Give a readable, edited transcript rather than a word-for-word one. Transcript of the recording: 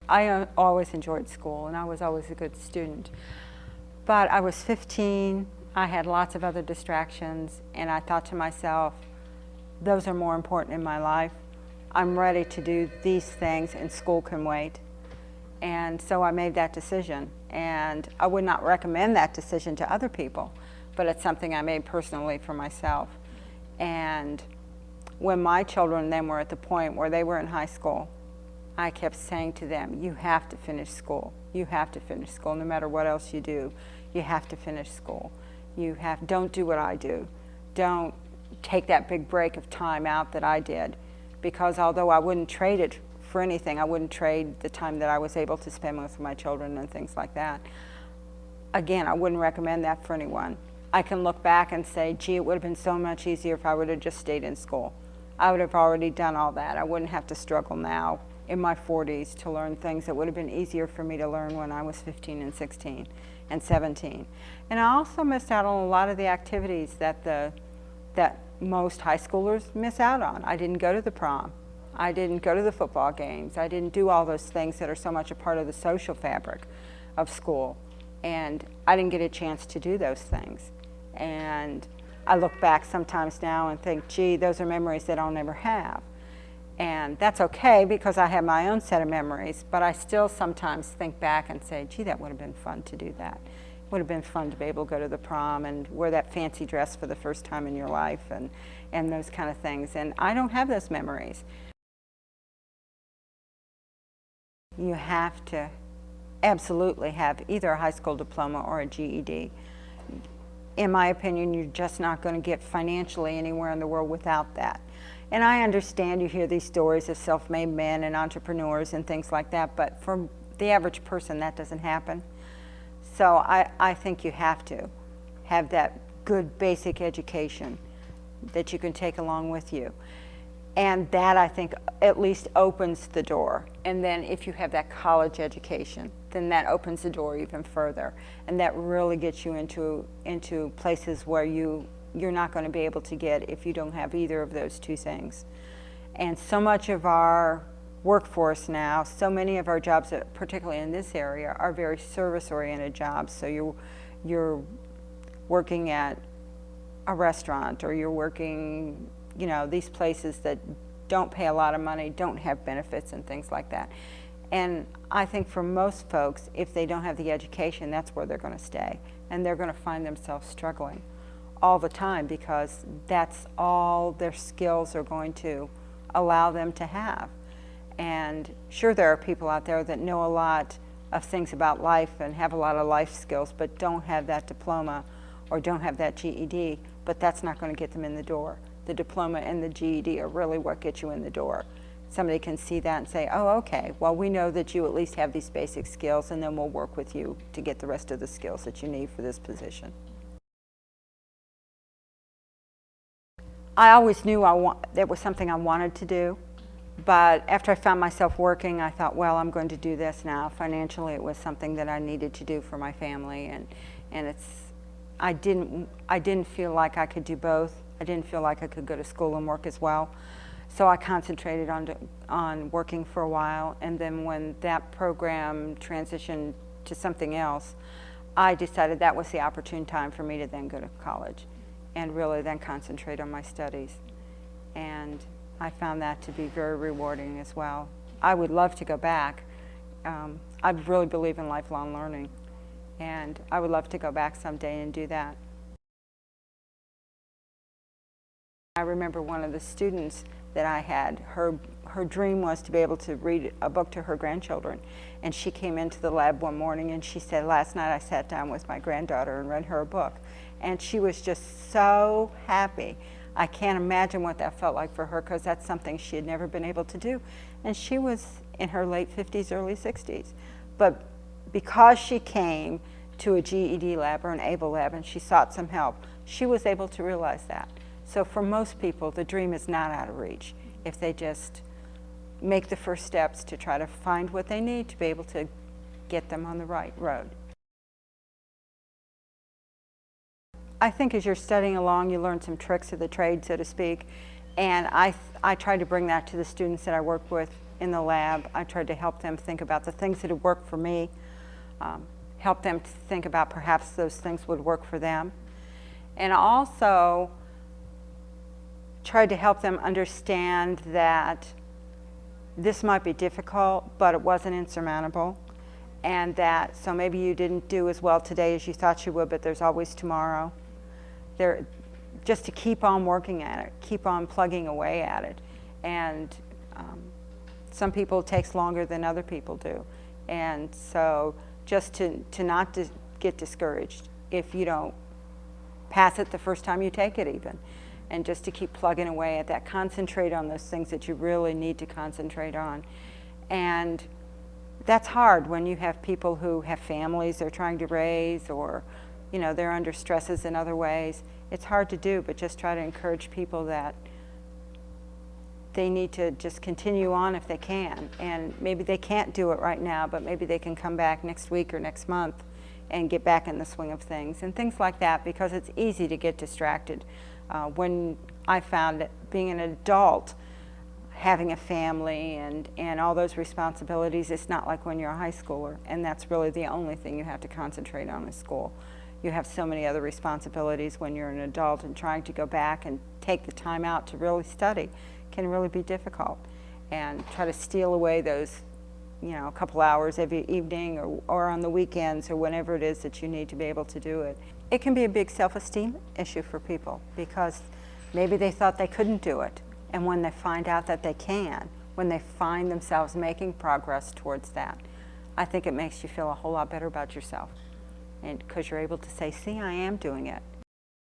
I always enjoyed school, and I was always a good student. But I was 15, I had lots of other distractions, and I thought to myself, those are more important in my life. I'm ready to do these things, and school can wait. And so I made that decision. And I would not recommend that decision to other people, but it's something I made personally for myself. And when my children then were at the point where they were in high school, I kept saying to them, you have to finish school. You have to finish school no matter what else you do. You have to finish school. Don't do what I do. Don't take that big break of time out that I did, because although I wouldn't trade it for anything, I wouldn't trade the time that I was able to spend with my children and things like that. Again, I wouldn't recommend that for anyone. I can look back and say, gee, it would have been so much easier if I would have just stayed in school. I would have already done all that. I wouldn't have to struggle now in my 40s to learn things that would have been easier for me to learn when I was 15 and 16 and 17. And I also missed out on a lot of the activities that most high schoolers miss out on. I didn't go to the prom. I didn't go to the football games. I didn't do all those things that are so much a part of the social fabric of school. And I didn't get a chance to do those things. And I look back sometimes now and think, gee, those are memories that I'll never have. And that's okay, because I have my own set of memories, but I still sometimes think back and say, gee, that would have been fun to do that. It would have been fun to be able to go to the prom and wear that fancy dress for the first time in your life and those kind of things. And I don't have those memories. You have to absolutely have either a high school diploma or a GED. In my opinion, you're just not going to get financially anywhere in the world without that. And I understand you hear these stories of self-made men and entrepreneurs and things like that, but for the average person, that doesn't happen. So I think you have to have that good basic education that you can take along with you. And that, I think, at least opens the door. And then if you have that college education, then that opens the door even further. And that really gets you into places where you're not going to be able to get if you don't have either of those two things. And so much of our workforce now, so many of our jobs, particularly in this area, are very service-oriented jobs. So you're working at a restaurant, or you're working, these places that don't pay a lot of money, don't have benefits and things like that. And I think for most folks, if they don't have the education, that's where they're going to stay. And they're going to find themselves struggling all the time, because that's all their skills are going to allow them to have. And sure, there are people out there that know a lot of things about life and have a lot of life skills, but don't have that diploma or don't have that GED, but that's not going to get them in the door. The diploma and the GED are really what get you in the door. Somebody can see that and say, oh, okay, well, we know that you at least have these basic skills, and then we'll work with you to get the rest of the skills that you need for this position. I always knew that was something I wanted to do, but after I found myself working, I thought, well, I'm going to do this now. Financially, it was something that I needed to do for my family, and I didn't feel like I could do both. I didn't feel like I could go to school and work as well. So I concentrated on working for a while, and then when that program transitioned to something else, I decided that was the opportune time for me to then go to college and really then concentrate on my studies. And I found that to be very rewarding as well. I would love to go back. I really believe in lifelong learning, and I would love to go back someday and do that. I remember one of the students that I had, her dream was to be able to read a book to her grandchildren. And she came into the lab one morning and she said, last night I sat down with my granddaughter and read her a book. And she was just so happy. I can't imagine what that felt like for her, because that's something she had never been able to do. And she was in her late 50s, early 60s. But because she came to a GED lab or an ABLE lab and she sought some help, she was able to realize that. So for most people, the dream is not out of reach if they just make the first steps to try to find what they need to be able to get them on the right road. I think as you're studying along, you learn some tricks of the trade, so to speak, and I try to bring that to the students that I work with in the lab. I tried to help them think about the things that had worked for me, help them to think about perhaps those things would work for them, and also tried to help them understand that this might be difficult, but it wasn't insurmountable, and that so maybe you didn't do as well today as you thought you would, but there's always tomorrow. Just to keep on working at it, keep on plugging away at it. And some people it takes longer than other people do. And so just to not get discouraged if you don't pass it the first time you take it even. And just to keep plugging away at that, concentrate on those things that you really need to concentrate on. And that's hard when you have people who have families they're trying to raise, or they're under stresses in other ways. It's hard to do, but just try to encourage people that they need to just continue on if they can. And maybe they can't do it right now, but maybe they can come back next week or next month and get back in the swing of things and things like that, because it's easy to get distracted. When I found that being an adult, having a family and all those responsibilities, it's not like when you're a high schooler, and that's really the only thing you have to concentrate on is school. You have so many other responsibilities when you're an adult, and trying to go back and take the time out to really study can really be difficult. And try to steal away those, a couple hours every evening or on the weekends or whenever it is that you need to be able to do it. It can be a big self-esteem issue for people, because maybe they thought they couldn't do it. And when they find out that they can, when they find themselves making progress towards that, I think it makes you feel a whole lot better about yourself. And because you're able to say, see, I am doing it.